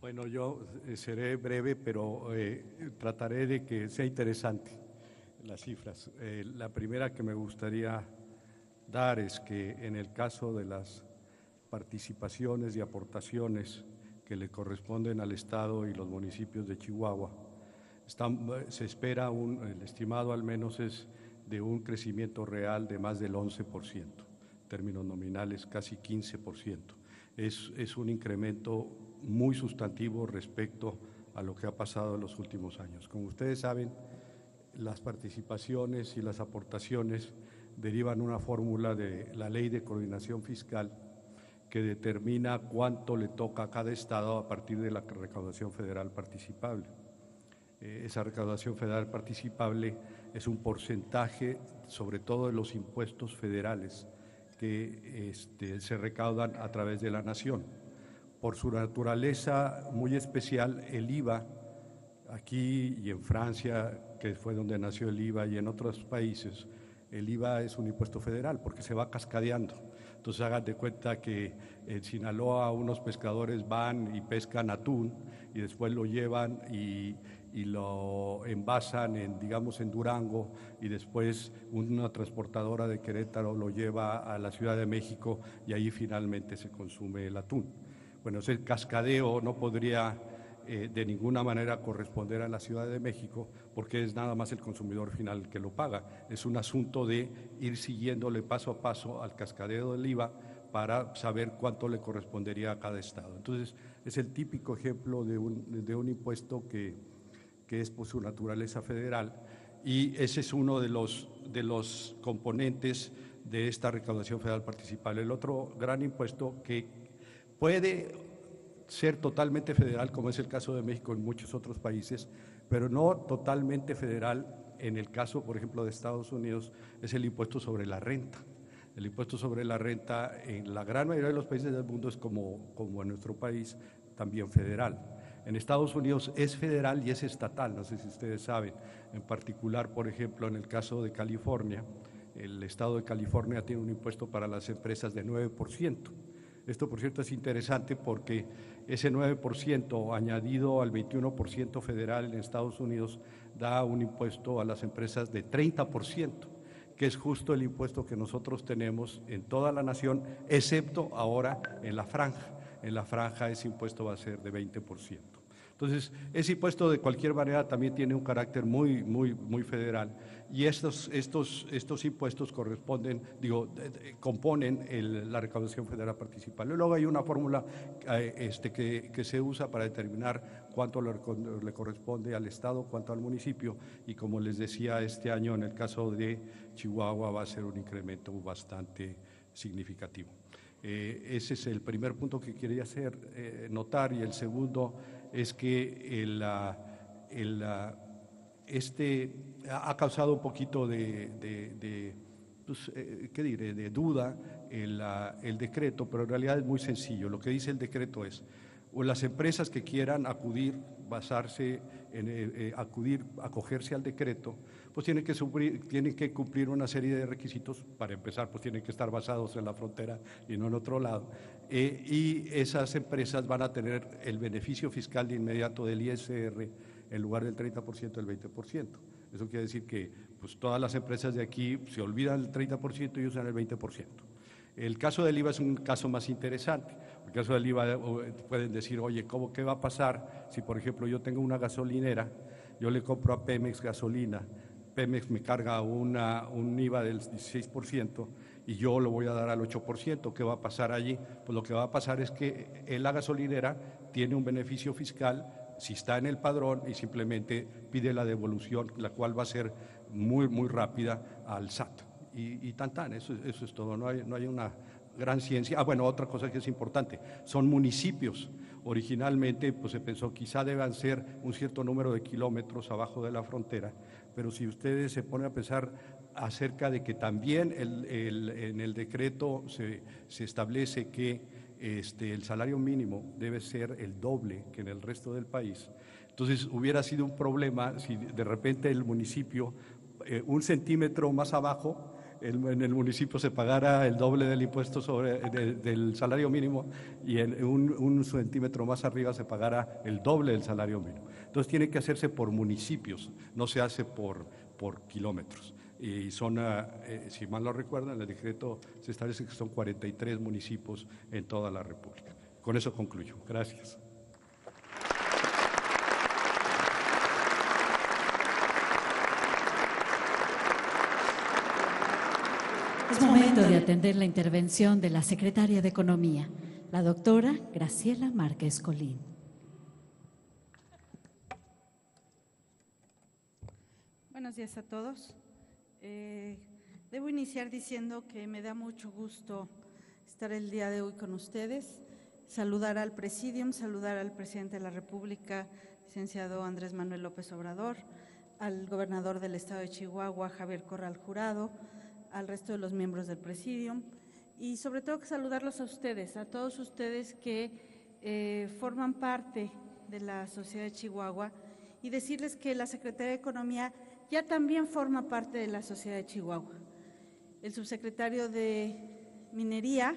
Bueno, yo seré breve, pero trataré de que sea interesante las cifras. La primera que me gustaría dar es que en el caso de las participaciones y aportaciones que le corresponden al Estado y los municipios de Chihuahua, se espera el estimado al menos es de un crecimiento real de más del 11%, en términos nominales casi 15%. Es un incremento muy sustantivo respecto a lo que ha pasado en los últimos años. Como ustedes saben, las participaciones y las aportaciones derivan una fórmula de la Ley de Coordinación Fiscal que determina cuánto le toca a cada estado a partir de la recaudación federal participable. Esa recaudación federal participable es un porcentaje, sobre todo de los impuestos federales que se recaudan a través de la nación. Por su naturaleza muy especial, el IVA, aquí y en Francia, que fue donde nació el IVA, y en otros países, el IVA es un impuesto federal porque se va cascadeando. Entonces hagan de cuenta que en Sinaloa unos pescadores van y pescan atún y después lo llevan y lo envasan digamos, en Durango, y después una transportadora de Querétaro lo lleva a la Ciudad de México y ahí finalmente se consume el atún. Bueno, ese cascadeo no podría de ninguna manera corresponder a la Ciudad de México porque es nada más el consumidor final el que lo paga. Es un asunto de ir siguiéndole paso a paso al cascadeo del IVA para saber cuánto le correspondería a cada estado. Entonces, es el típico ejemplo de un impuesto que es por su naturaleza federal, y ese es uno de los componentes de esta recaudación federal participable. El otro gran impuesto que puede ser totalmente federal, como es el caso de México en muchos otros países, pero no totalmente federal en el caso, por ejemplo, de Estados Unidos, es el impuesto sobre la renta. El impuesto sobre la renta en la gran mayoría de los países del mundo es como en nuestro país, también federal. En Estados Unidos es federal y es estatal, no sé si ustedes saben. En particular, por ejemplo, en el caso de California, el estado de California tiene un impuesto para las empresas de 9%. Esto, por cierto, es interesante porque ese 9% añadido al 21% federal en Estados Unidos da un impuesto a las empresas de 30%, que es justo el impuesto que nosotros tenemos en toda la nación, excepto ahora en la franja. En la franja ese impuesto va a ser de 20%. Entonces, ese impuesto de cualquier manera también tiene un carácter muy federal, y estos impuestos componen la recaudación federal participable. Luego hay una fórmula que se usa para determinar cuánto le corresponde al Estado, cuánto al municipio, y como les decía, este año en el caso de Chihuahua va a ser un incremento bastante significativo. Ese es el primer punto que quería hacer notar, y el segundo es que ha causado un poquito de duda el decreto, pero en realidad es muy sencillo. Lo que dice el decreto es, o las empresas que quieran acogerse al decreto, pues tienen que cumplir una serie de requisitos. Para empezar, pues tienen que estar basados en la frontera y no en otro lado, y esas empresas van a tener el beneficio fiscal de inmediato del ISR en lugar del 30%, el 20%. Eso quiere decir que pues, todas las empresas de aquí se olvidan del 30% y usan el 20%. El caso del IVA es un caso más interesante. En el caso del IVA pueden decir, oye, ¿qué va a pasar si, por ejemplo, yo tengo una gasolinera, yo le compro a Pemex gasolina, Pemex me carga un IVA del 16% y yo lo voy a dar al 8%? ¿Qué va a pasar allí? Pues lo que va a pasar es que la gasolinera tiene un beneficio fiscal si está en el padrón y simplemente pide la devolución, la cual va a ser muy rápida al SAT. Y tan, eso es todo, no hay una gran ciencia. Bueno, otra cosa que es importante, son municipios. Originalmente pues se pensó quizá deban ser un cierto número de kilómetros abajo de la frontera, pero si ustedes se ponen a pensar acerca de que también en el decreto se establece que el salario mínimo debe ser el doble que en el resto del país, entonces hubiera sido un problema si de repente el municipio un centímetro más abajo en el municipio se pagara el doble del impuesto del salario mínimo y en un centímetro más arriba se pagara el doble del salario mínimo. Entonces tiene que hacerse por municipios, no se hace por kilómetros. Y son, si mal no recuerdo, en el decreto se establece que son 43 municipios en toda la República. Con eso concluyo. Gracias. Es momento de atender la intervención de la secretaria de Economía, la doctora Graciela Márquez Colín. Buenos días a todos. Debo iniciar diciendo que me da mucho gusto estar el día de hoy con ustedes, saludar al Presidium, saludar al Presidente de la República, licenciado Andrés Manuel López Obrador, al Gobernador del Estado de Chihuahua, Javier Corral Jurado, al resto de los miembros del Presidium y sobre todo que saludarlos a ustedes, a todos ustedes que forman parte de la sociedad de Chihuahua y decirles que la Secretaría de Economía ya también forma parte de la sociedad de Chihuahua. El subsecretario de Minería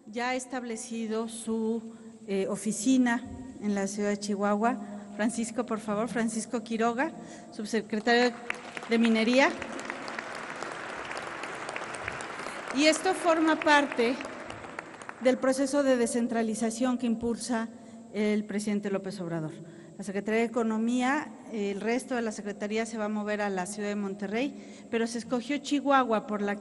ya ha establecido su oficina en la ciudad de Chihuahua. Francisco, por favor, Francisco Quiroga, subsecretario de Minería. Y esto forma parte del proceso de descentralización que impulsa el presidente López Obrador. La Secretaría de Economía, el resto de la Secretaría se va a mover a la ciudad de Monterrey, pero se escogió Chihuahua por la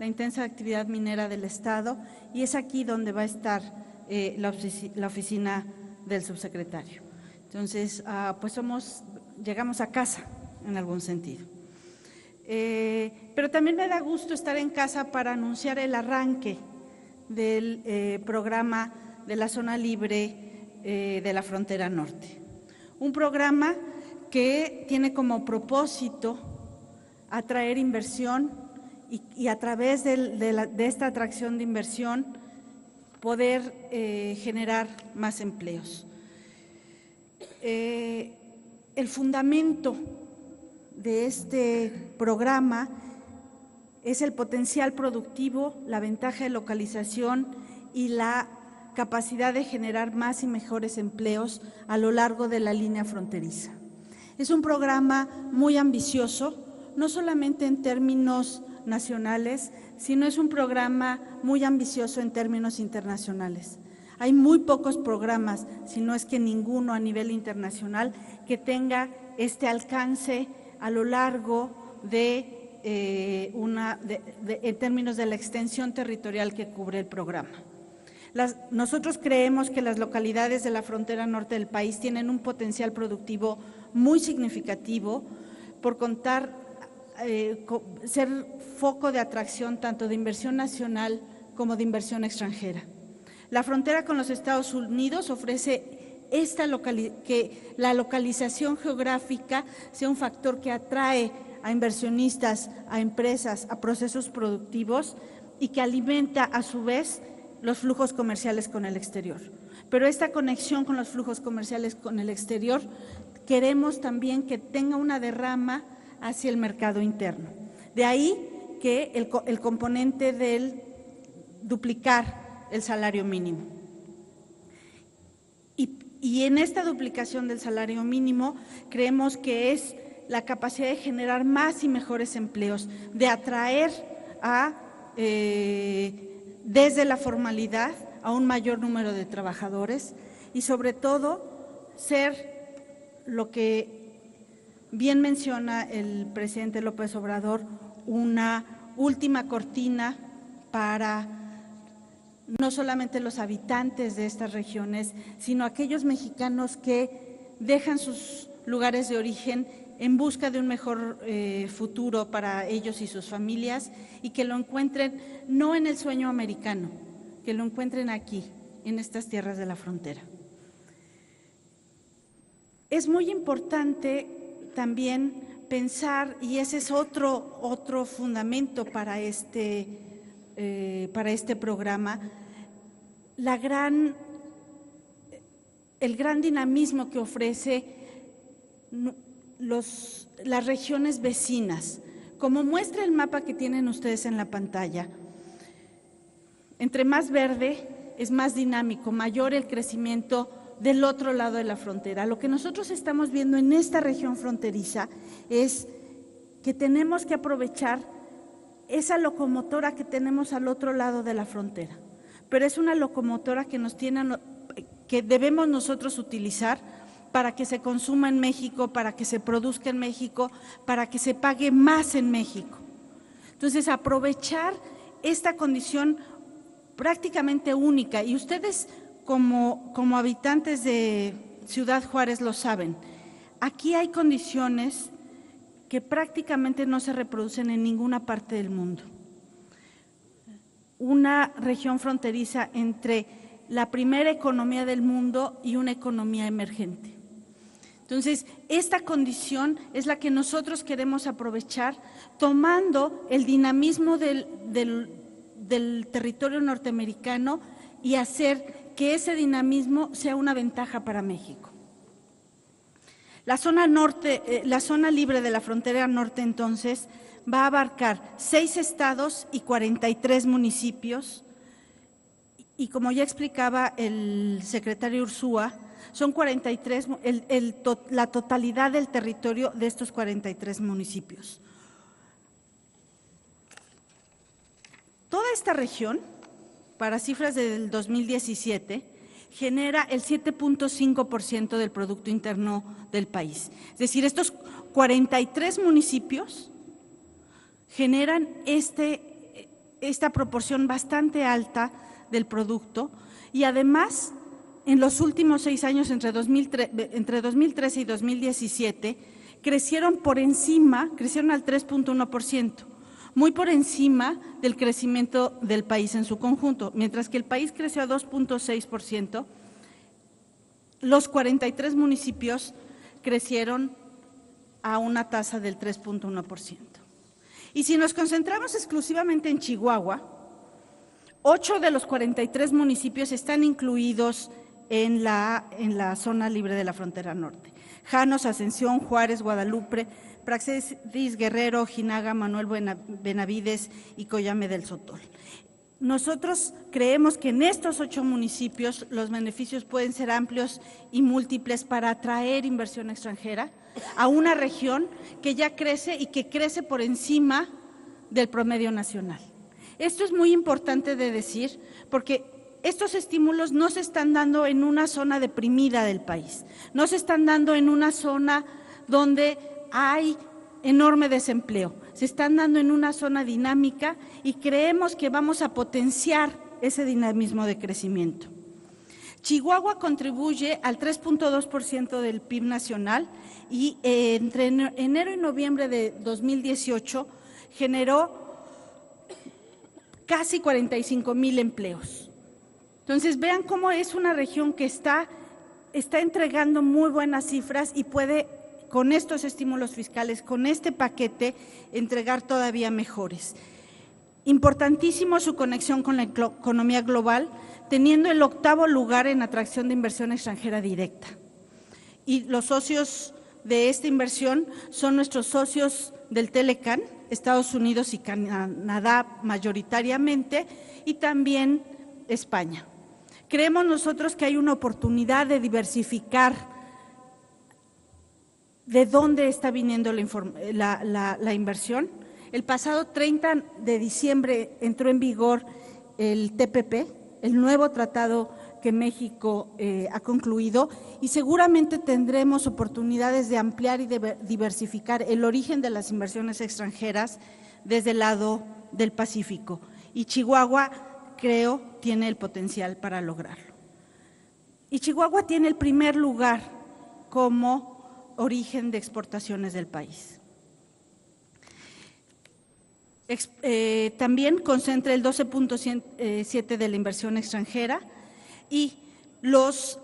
intensa actividad minera del Estado y es aquí donde va a estar la oficina del subsecretario. Entonces, pues llegamos a casa en algún sentido. Pero también me da gusto estar en casa para anunciar el arranque del programa de la zona libre de la frontera norte. Un programa que tiene como propósito atraer inversión y a través de esta atracción de inversión poder generar más empleos. El fundamento de este programa es el potencial productivo, la ventaja de localización y la capacidad de generar más y mejores empleos a lo largo de la línea fronteriza. Es un programa muy ambicioso, no solamente en términos nacionales, sino es un programa muy ambicioso en términos internacionales. Hay muy pocos programas, si no es que ninguno a nivel internacional, que tenga este alcance a lo largo en términos de la extensión territorial que cubre el programa. Nosotros creemos que las localidades de la frontera norte del país tienen un potencial productivo muy significativo por ser foco de atracción tanto de inversión nacional como de inversión extranjera. La frontera con los Estados Unidos ofrece que la localización geográfica sea un factor que atrae a inversionistas, a empresas, a procesos productivos y que alimenta a su vez los flujos comerciales con el exterior. Pero esta conexión con los flujos comerciales con el exterior queremos también que tenga una derrama hacia el mercado interno. De ahí que el componente del duplicar el salario mínimo. Y en esta duplicación del salario mínimo creemos que es la capacidad de generar más y mejores empleos, de atraer desde la formalidad a un mayor número de trabajadores y sobre todo ser lo que bien menciona el presidente López Obrador, una última cortina para no solamente los habitantes de estas regiones, sino aquellos mexicanos que dejan sus lugares de origen en busca de un mejor futuro para ellos y sus familias y que lo encuentren no en el sueño americano, que lo encuentren aquí, en estas tierras de la frontera. Es muy importante también pensar, y ese es otro fundamento para este programa, el gran dinamismo que ofrece las regiones vecinas, Como muestra el mapa que tienen ustedes en la pantalla, entre más verde es más dinámico, mayor el crecimiento del otro lado de la frontera. Lo que nosotros estamos viendo en esta región fronteriza es que tenemos que aprovechar esa locomotora que tenemos al otro lado de la frontera, pero es una locomotora que debemos nosotros utilizar para que se consuma en México, para que se produzca en México, para que se pague más en México. Entonces, aprovechar esta condición prácticamente única, y ustedes como habitantes de Ciudad Juárez lo saben, aquí hay condiciones que prácticamente no se reproducen en ninguna parte del mundo. Una región fronteriza entre la primera economía del mundo y una economía emergente. Entonces, esta condición es la que nosotros queremos aprovechar, tomando el dinamismo del territorio norteamericano y hacer que ese dinamismo sea una ventaja para México. La zona norte, la zona libre de la frontera norte, entonces, va a abarcar 6 estados y 43 municipios, y como ya explicaba el secretario Ursúa, son 43, la totalidad del territorio de estos 43 municipios. Toda esta región, para cifras del 2017, genera el 7.5% del Producto Interno del país. Es decir, estos 43 municipios generan esta proporción bastante alta del producto, y además, en los últimos 6 años, entre 2013 y 2017, crecieron al 3.1%, muy por encima del crecimiento del país en su conjunto. Mientras que el país creció a 2.6%, los 43 municipios crecieron a una tasa del 3.1%. Y si nos concentramos exclusivamente en Chihuahua, 8 de los 43 municipios están incluidos en la zona libre de la frontera norte: Janos, Ascensión, Juárez, Guadalupe, Praxedis, Guerrero, Ojinaga, Manuel Benavides y Coyame del Sotol. Nosotros creemos que en estos 8 municipios los beneficios pueden ser amplios y múltiples para atraer inversión extranjera a una región que ya crece y que crece por encima del promedio nacional. Esto es muy importante de decir, porque estos estímulos no se están dando en una zona deprimida del país, no se están dando en una zona donde hay enorme desempleo, se están dando en una zona dinámica, y creemos que vamos a potenciar ese dinamismo de crecimiento. Chihuahua contribuye al 3.2% del PIB nacional, y entre enero y noviembre de 2018 generó casi 45,000 empleos. Entonces, vean cómo es una región que está entregando muy buenas cifras y puede, con estos estímulos fiscales, con este paquete, entregar todavía mejores. Importantísimo su conexión con la economía global, teniendo el 8º lugar en atracción de inversión extranjera directa. Y los socios de esta inversión son nuestros socios del Telecan, Estados Unidos y Canadá mayoritariamente, y también España. Creemos nosotros que hay una oportunidad de diversificar de dónde está viniendo la inversión. El pasado 30 de diciembre entró en vigor el TPP, el nuevo tratado que México ha concluido, y seguramente tendremos oportunidades de ampliar y de diversificar el origen de las inversiones extranjeras desde el lado del Pacífico. Y Chihuahua, creo, tiene el potencial para lograrlo. Y Chihuahua tiene el primer lugar como origen de exportaciones del país. También concentra el 12.7% de la inversión extranjera, y los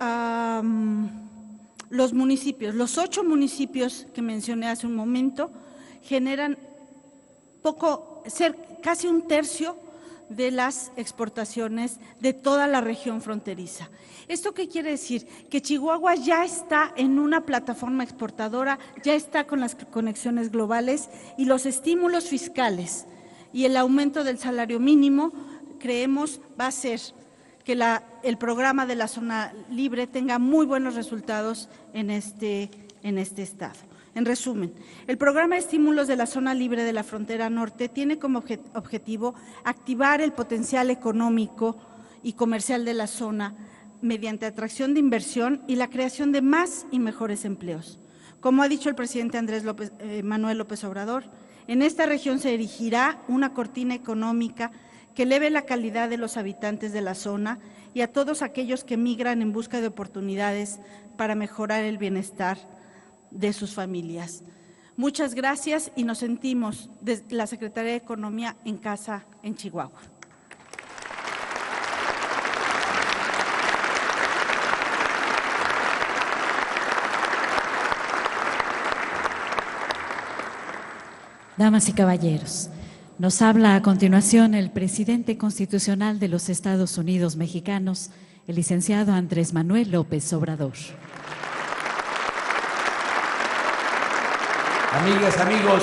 municipios, los 8 municipios que mencioné hace un momento, generan casi un tercio de las exportaciones de toda la región fronteriza. ¿Esto qué quiere decir? Que Chihuahua ya está en una plataforma exportadora, ya está con las conexiones globales y los estímulos fiscales y el aumento del salario mínimo, creemos, va a hacer que el programa de la zona libre tenga muy buenos resultados en este estado. En resumen, el programa de estímulos de la zona libre de la frontera norte tiene como objetivo activar el potencial económico y comercial de la zona mediante atracción de inversión y la creación de más y mejores empleos. Como ha dicho el presidente Manuel López Obrador, en esta región se erigirá una cortina económica que eleve la calidad de los habitantes de la zona y a todos aquellos que migran en busca de oportunidades para mejorar el bienestar de sus familias. Muchas gracias y nos sentimos desde la Secretaría de Economía en casa en Chihuahua. Damas y caballeros, nos habla a continuación el presidente constitucional de los Estados Unidos mexicanos, el licenciado Andrés Manuel López Obrador. Amigas, amigos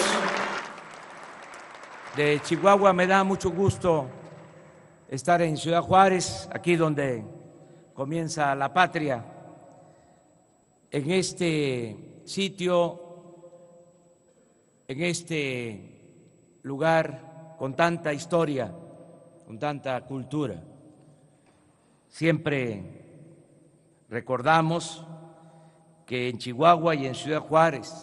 de Chihuahua, me da mucho gusto estar en Ciudad Juárez, aquí donde comienza la patria, en este sitio, en este lugar con tanta historia, con tanta cultura. Siempre recordamos que en Chihuahua y en Ciudad Juárez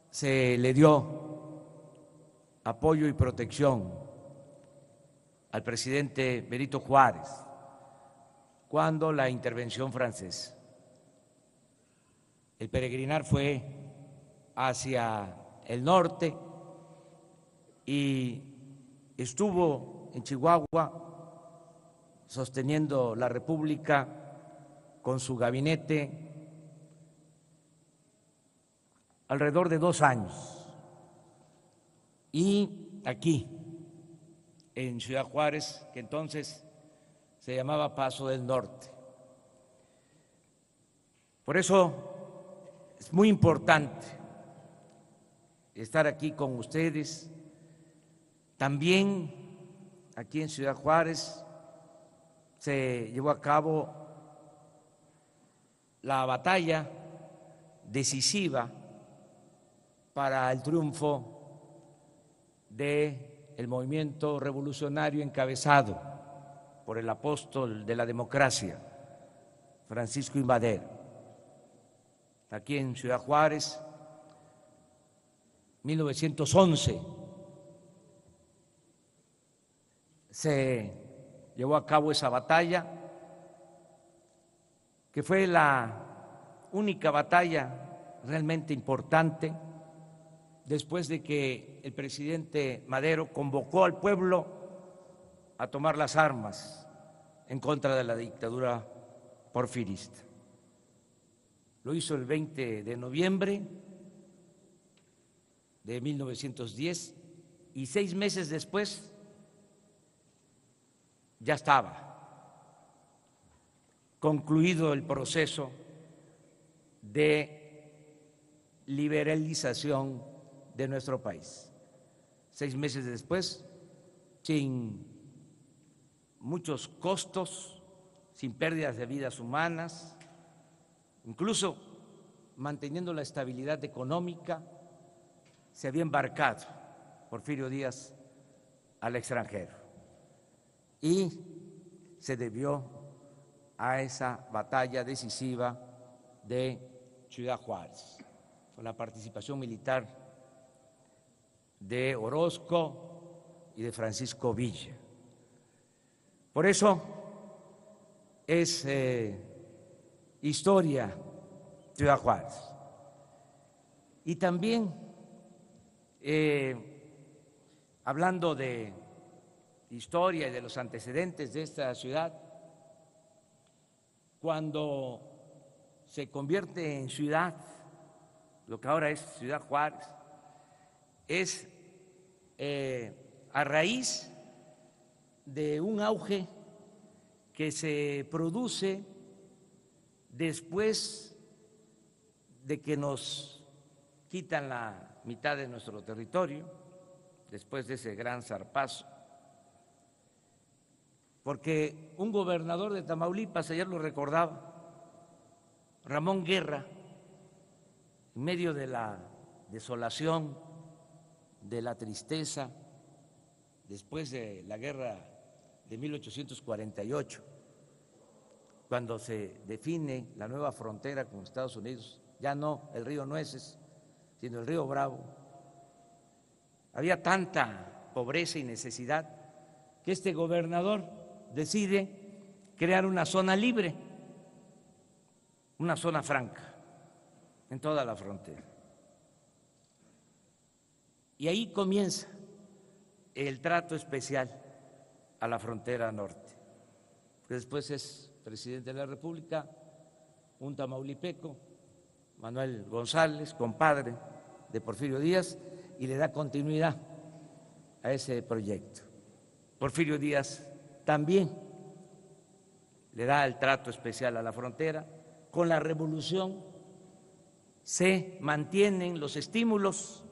se le dio apoyo y protección al presidente Benito Juárez cuando la intervención francesa. El peregrinar fue hacia el norte y estuvo en Chihuahua sosteniendo la República con su gabinete alrededor de 2 años. Y aquí, en Ciudad Juárez, que entonces se llamaba Paso del Norte. Por eso es muy importante estar aquí con ustedes. También aquí en Ciudad Juárez se llevó a cabo la batalla decisiva para el triunfo del movimiento revolucionario encabezado por el apóstol de la democracia, Francisco I. Madero. Aquí en Ciudad Juárez, 1911, se llevó a cabo esa batalla, que fue la única batalla realmente importante después de que el presidente Madero convocó al pueblo a tomar las armas en contra de la dictadura porfirista. Lo hizo el 20 de noviembre de 1910 y 6 meses después ya estaba concluido el proceso de liberalización de nuestro país. 6 meses después, sin muchos costos, sin pérdidas de vidas humanas, incluso manteniendo la estabilidad económica, se había embarcado Porfirio Díaz al extranjero y se debió a esa batalla decisiva de Ciudad Juárez, con la participación militar de Orozco y de Francisco Villa. Por eso es historia Ciudad Juárez. Y también, hablando de historia y de los antecedentes de esta ciudad, cuando se convierte en ciudad, lo que ahora es Ciudad Juárez, es a raíz de un auge que se produce después de que nos quitan la mitad de nuestro territorio, después de ese gran zarpazo, porque un gobernador de Tamaulipas, ayer lo recordaba, Ramón Guerra, en medio de la desolación, de la tristeza, después de la guerra de 1848, cuando se define la nueva frontera con Estados Unidos, ya no el río Nueces, sino el río Bravo, había tanta pobreza y necesidad que este gobernador decide crear una zona libre, una zona franca en toda la frontera. Y ahí comienza el trato especial a la frontera norte. Después es presidente de la República un tamaulipeco, Manuel González, compadre de Porfirio Díaz, y le da continuidad a ese proyecto. Porfirio Díaz también le da el trato especial a la frontera. Con la revolución se mantienen los estímulos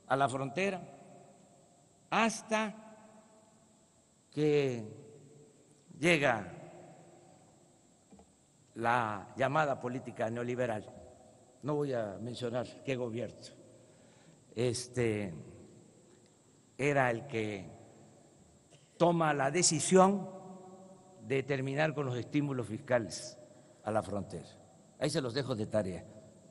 a la frontera hasta que llega la llamada política neoliberal. No voy a mencionar qué gobierno era el que toma la decisión de terminar con los estímulos fiscales a la frontera. Ahí se los dejo de tarea.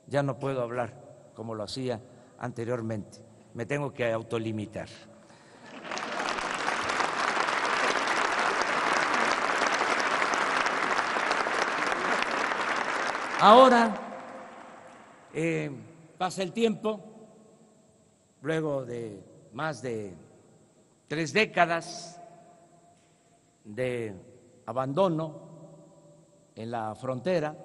Ya no puedo hablar como lo hacía anteriormente. Me tengo que autolimitar. Ahora pasa el tiempo, luego de más de 3 décadas de abandono en la frontera,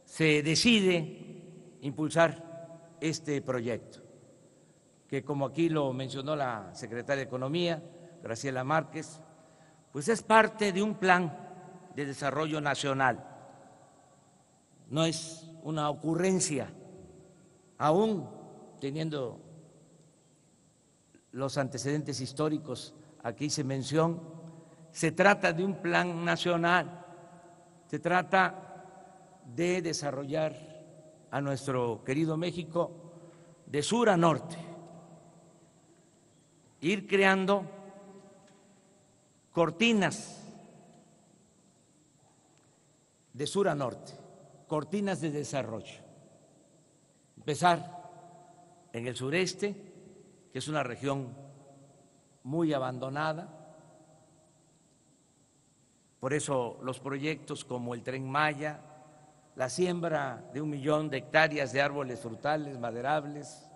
se decide impulsar este proyecto, que como aquí lo mencionó la secretaria de Economía, Graciela Márquez, pues es parte de un plan de desarrollo nacional. No es una ocurrencia, aún teniendo los antecedentes históricos, aquí se menciona, se trata de un plan nacional, se trata de desarrollar a nuestro querido México de sur a norte, ir creando cortinas de sur a norte, cortinas de desarrollo. Empezar en el sureste, que es una región muy abandonada, por eso los proyectos como el Tren Maya, la siembra de 1 millón de hectáreas de árboles frutales, maderables,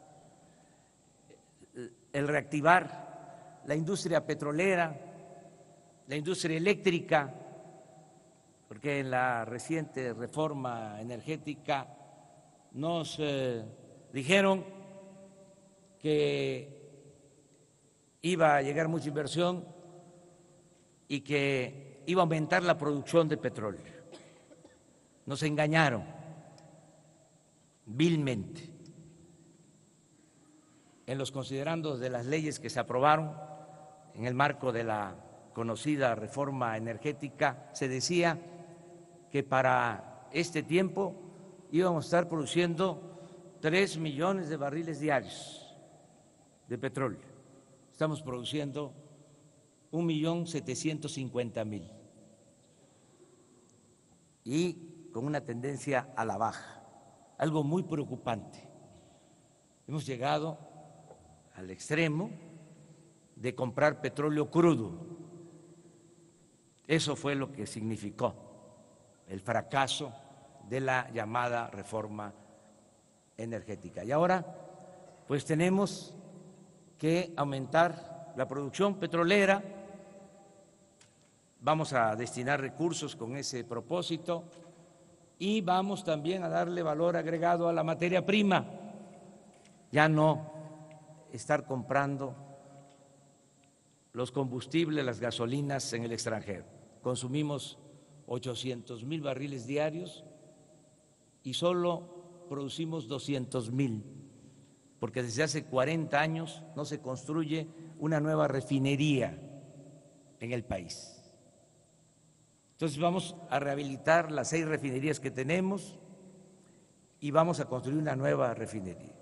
el reactivar la industria petrolera, la industria eléctrica, porque en la reciente reforma energética nos dijeron que iba a llegar mucha inversión y que iba a aumentar la producción de petróleo. Nos engañaron vilmente. En los considerandos de las leyes que se aprobaron en el marco de la conocida reforma energética se decía que para este tiempo íbamos a estar produciendo 3 millones de barriles diarios de petróleo. Estamos produciendo 1.750.000 y con una tendencia a la baja, algo muy preocupante. Hemos llegado al extremo de comprar petróleo crudo. Eso fue lo que significó el fracaso de la llamada reforma energética. Y ahora, pues tenemos que aumentar la producción petrolera. Vamos a destinar recursos con ese propósito y vamos también a darle valor agregado a la materia prima. Ya no estar comprando los combustibles, las gasolinas en el extranjero. Consumimos 800,000 barriles diarios y solo producimos 200,000, porque desde hace 40 años no se construye una nueva refinería en el país. Entonces vamos a rehabilitar las 6 refinerías que tenemos y vamos a construir una nueva refinería.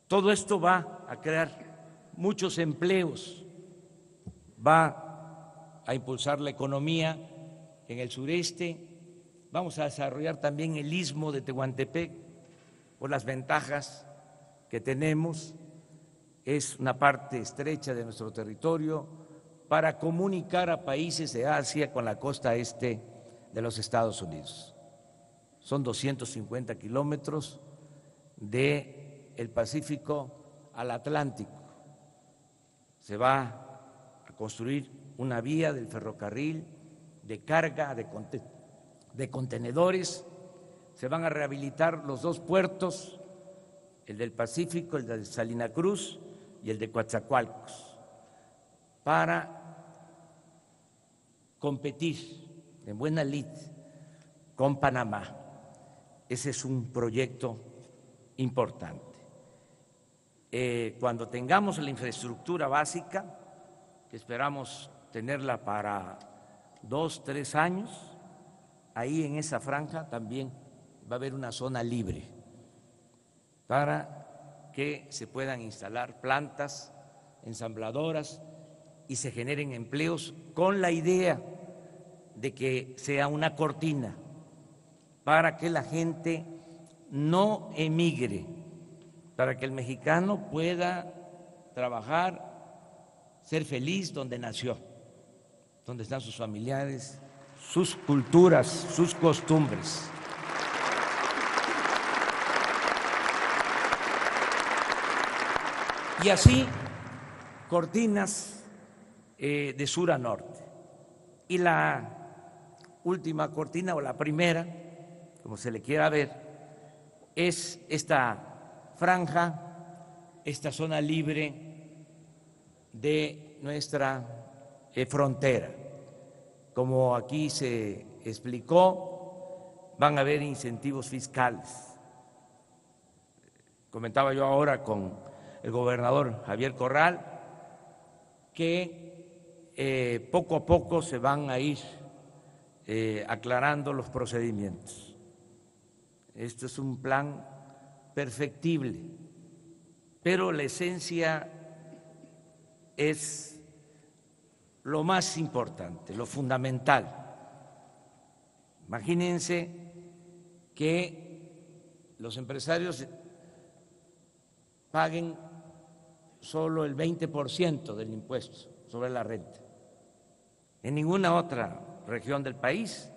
Todo esto va a crear muchos empleos, va a impulsar la economía en el sureste, vamos a desarrollar también el istmo de Tehuantepec por las ventajas que tenemos, es una parte estrecha de nuestro territorio para comunicar a países de Asia con la costa este de los Estados Unidos. Son 250 kilómetros del Pacífico al Atlántico. Se va a construir una vía del ferrocarril de carga de contenedores, se van a rehabilitar los 2 puertos, el del Pacífico, el de Salina Cruz y el de Coatzacoalcos, para competir en buena lid con Panamá. Ese es un proyecto importante. Cuando tengamos la infraestructura básica, que esperamos tenerla para 2, 3 años, ahí en esa franja también va a haber una zona libre para que se puedan instalar plantas ensambladoras y se generen empleos con la idea de que sea una cortina para que la gente no emigre, para que el mexicano pueda trabajar, ser feliz donde nació, donde están sus familiares, sus culturas, sus costumbres. Y así, cortinas de sur a norte. Y la última cortina, o la primera, como se le quiera ver, es esta franja, esta zona libre de nuestra frontera. Como aquí se explicó, van a haber incentivos fiscales. Comentaba yo ahora con el gobernador Javier Corral que poco a poco se van a ir aclarando los procedimientos. Esto es un plan perfectible, pero la esencia es lo más importante, lo fundamental. Imagínense que los empresarios paguen solo el 20% del impuesto sobre la renta. En ninguna otra región del país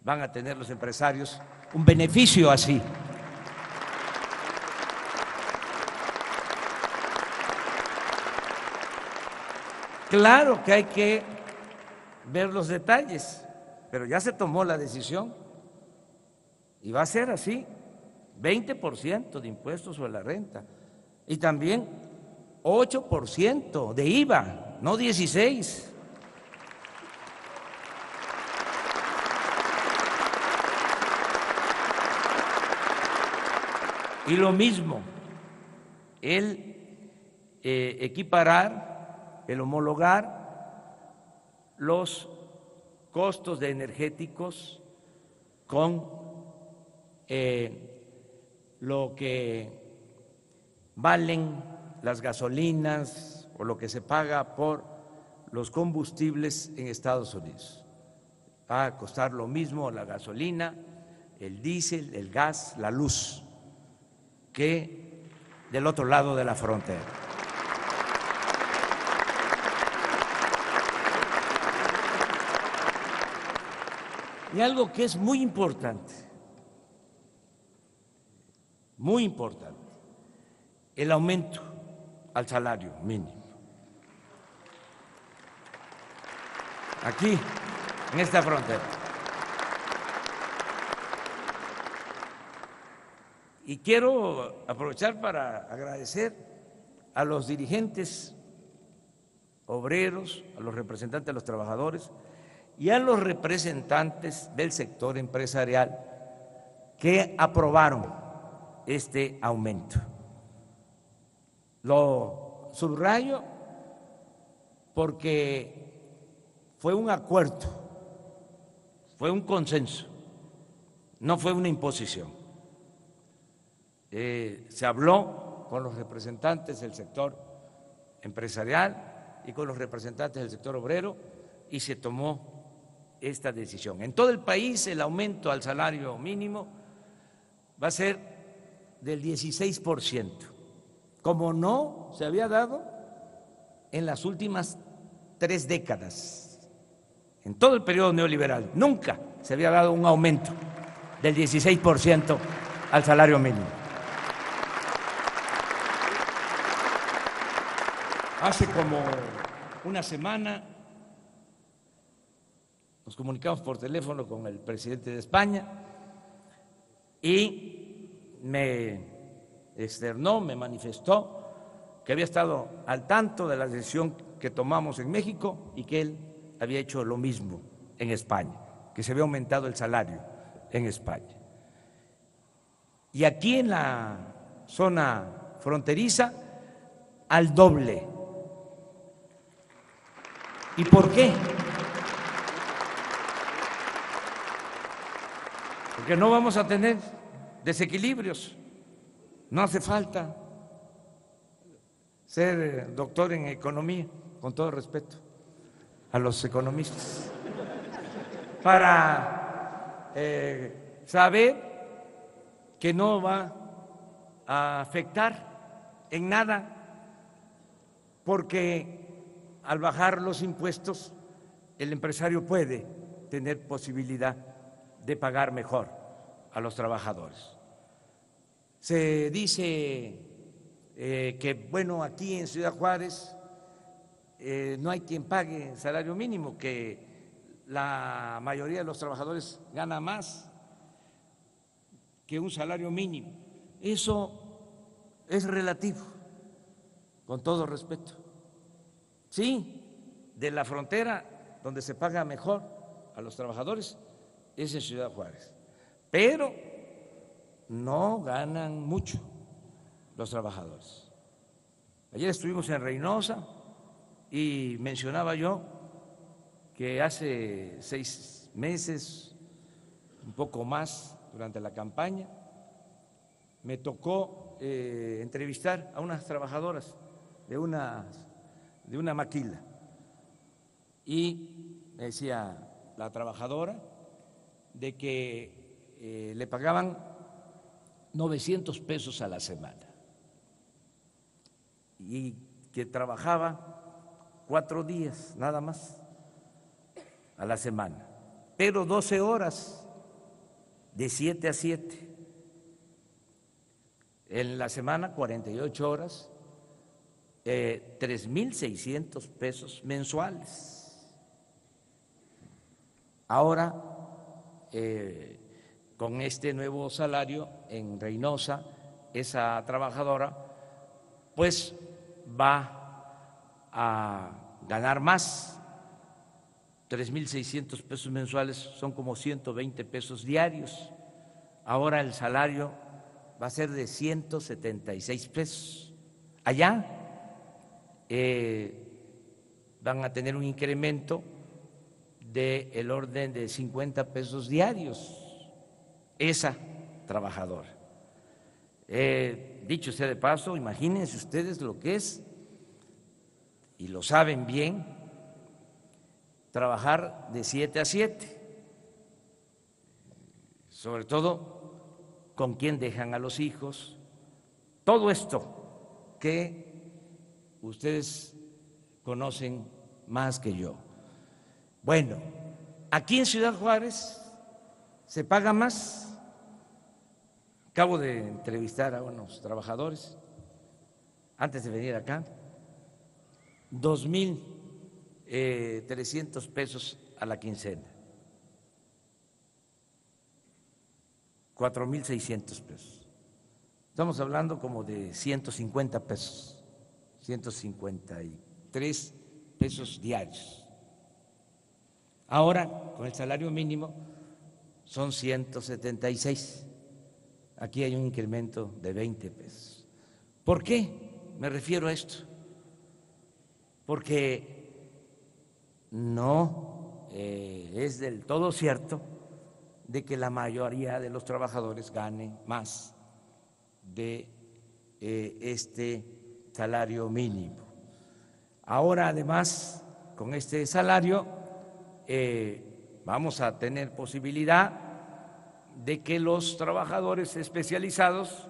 van a tener los empresarios un beneficio así. Claro que hay que ver los detalles, pero ya se tomó la decisión y va a ser así, 20% de impuestos sobre la renta y también 8% de IVA, no 16%. Y lo mismo, el equiparar, el homologar los costos de energéticos con lo que valen las gasolinas o lo que se paga por los combustibles en Estados Unidos. Va a costar lo mismo la gasolina, el diésel, el gas, la luz, que del otro lado de la frontera. Y algo que es muy importante, el aumento al salario mínimo. Aquí, en esta frontera. Y quiero aprovechar para agradecer a los dirigentes obreros, a los representantes de los trabajadores y a los representantes del sector empresarial que aprobaron este aumento. Lo subrayo porque fue un acuerdo, fue un consenso, no fue una imposición. Se habló con los representantes del sector empresarial y con los representantes del sector obrero y se tomó esta decisión. En todo el país el aumento al salario mínimo va a ser del 16%, como no se había dado en las últimas 3 décadas. En todo el periodo neoliberal nunca se había dado un aumento del 16% al salario mínimo. Hace como una semana nos comunicamos por teléfono con el presidente de España y me externó, me manifestó que había estado al tanto de la decisión que tomamos en México y que él había hecho lo mismo en España, que se había aumentado el salario en España. Y aquí en la zona fronteriza, al doble. ¿Y por qué? Porque no vamos a tener desequilibrios. No hace falta ser doctor en economía, con todo respeto a los economistas, para saber que no va a afectar en nada, porque al bajar los impuestos el empresario puede tener posibilidad de pagar mejor a los trabajadores. Se dice que, bueno, aquí en Ciudad Juárez no hay quien pague salario mínimo, que la mayoría de los trabajadores gana más que un salario mínimo. Eso es relativo, con todo respeto. Sí, de la frontera donde se paga mejor a los trabajadores es en Ciudad Juárez, pero no ganan mucho los trabajadores. Ayer estuvimos en Reynosa y mencionaba yo que hace 6 meses, un poco más, durante la campaña, me tocó entrevistar a unas trabajadoras de una maquila y me decía la trabajadora de que le pagaban 900 pesos a la semana y que trabajaba 4 días nada más a la semana, pero 12 horas de 7 a 7. En la semana 48 horas, 3.600 pesos mensuales. Ahora, con este nuevo salario en Reynosa, esa trabajadora pues va a ganar más. 3.600 pesos mensuales son como 120 pesos diarios. Ahora el salario va a ser de 176 pesos. Allá van a tener un incremento del orden de 50 pesos diarios esa trabajadora. Dicho sea de paso, imagínense ustedes lo que es, y lo saben bien, trabajar de 7 a 7, sobre todo con quién dejan a los hijos, todo esto que ustedes conocen más que yo. Bueno, aquí en Ciudad Juárez se paga más. Acabo de entrevistar a unos trabajadores antes de venir acá, 2.300 pesos a la quincena, 4.600 pesos. Estamos hablando como de 150 pesos, 153 pesos diarios. Ahora, con el salario mínimo, son 176. Aquí hay un incremento de 20 pesos. ¿Por qué me refiero a esto? Porque no es del todo cierto de que la mayoría de los trabajadores ganen más de este salario mínimo. Ahora, además, con este salario vamos a tener posibilidad de que los trabajadores especializados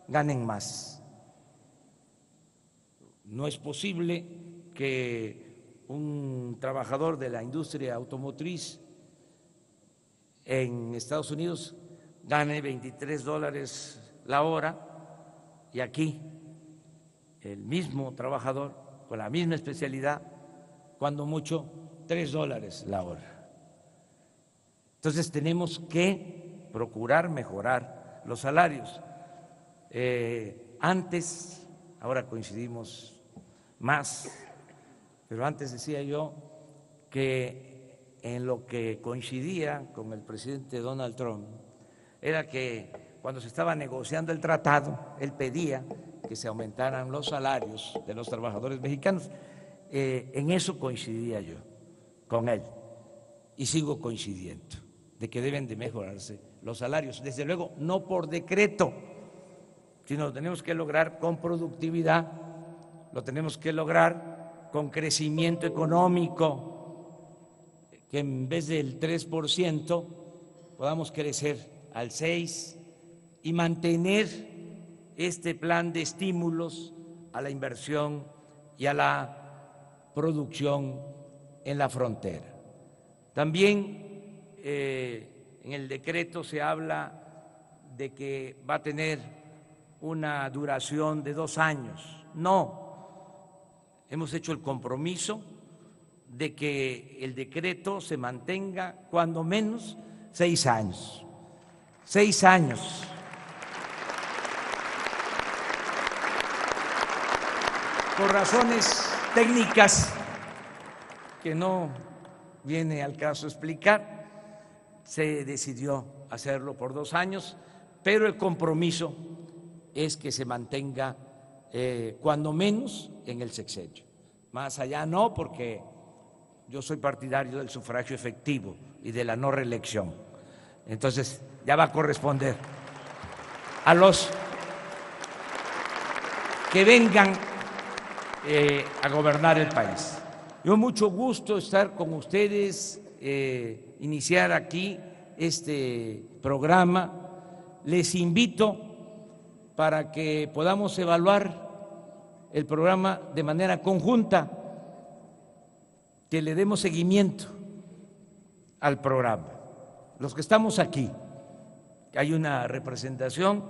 ganen más. No es posible que un trabajador de la industria automotriz en Estados Unidos gane $23 la hora y aquí el mismo trabajador con la misma especialidad, cuando mucho, $3 la hora. Entonces tenemos que procurar mejorar los salarios. Antes, ahora coincidimos más, pero antes decía yo que en lo que coincidía con el presidente Donald Trump era que cuando se estaba negociando el tratado, él pedía que se aumentaran los salarios de los trabajadores mexicanos. En eso coincidía yo con él y sigo coincidiendo, de que deben de mejorarse los salarios. Desde luego, no por decreto, sino lo tenemos que lograr con productividad, lo tenemos que lograr con crecimiento económico, que en vez del 3% podamos crecer al 6% y mantener este plan de estímulos a la inversión y a la producción en la frontera. También en el decreto se habla de que va a tener una duración de 2 años. No, hemos hecho el compromiso de que el decreto se mantenga cuando menos 6 años. 6 años. Por razones técnicas que no viene al caso explicar, se decidió hacerlo por 2 años, pero el compromiso es que se mantenga cuando menos en el sexenio. Más allá no, porque yo soy partidario del sufragio efectivo y de la no reelección. Entonces ya va a corresponder a los que vengan a gobernar el país. Yo mucho gusto estar con ustedes, iniciar aquí este programa. Les invito para que podamos evaluar el programa de manera conjunta, que le demos seguimiento al programa. Los que estamos aquí, hay una representación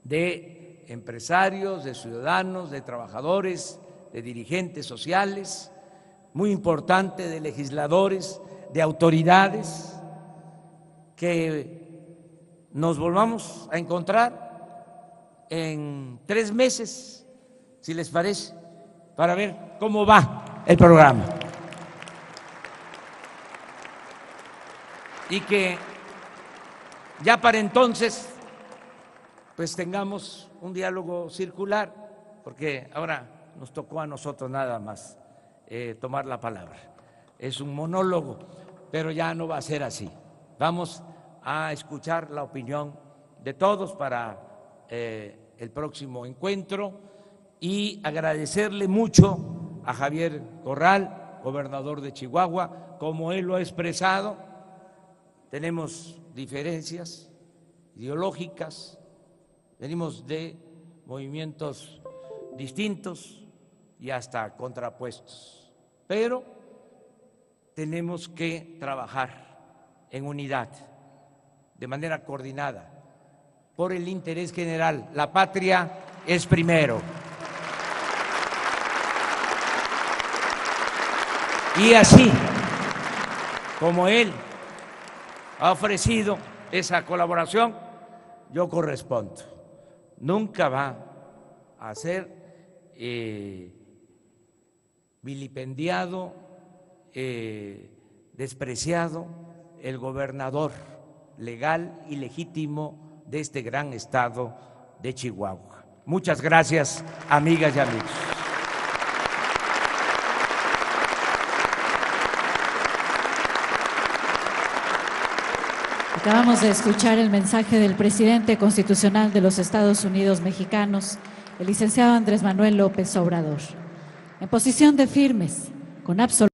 de empresarios, de ciudadanos, de trabajadores, de dirigentes sociales, muy importante, de legisladores, de autoridades, que nos volvamos a encontrar en 3 meses, si les parece, para ver cómo va el programa. Y que ya para entonces pues tengamos un diálogo circular, porque ahora nos tocó a nosotros nada más tomar la palabra. Es un monólogo, pero ya no va a ser así. Vamos a escuchar la opinión de todos para el próximo encuentro y agradecerle mucho a Javier Corral, gobernador de Chihuahua, como él lo ha expresado. Tenemos diferencias ideológicas, venimos de movimientos distintos y hasta contrapuestos, pero tenemos que trabajar en unidad, de manera coordinada, por el interés general. La patria es primero. Y así como él ha ofrecido esa colaboración, yo correspondo. Nunca va a ser vilipendiado, despreciado, el gobernador legal y legítimo de este gran estado de Chihuahua. Muchas gracias, amigas y amigos. Acabamos de escuchar el mensaje del presidente constitucional de los Estados Unidos mexicanos, el licenciado Andrés Manuel López Obrador. En posición de firmes, con absoluta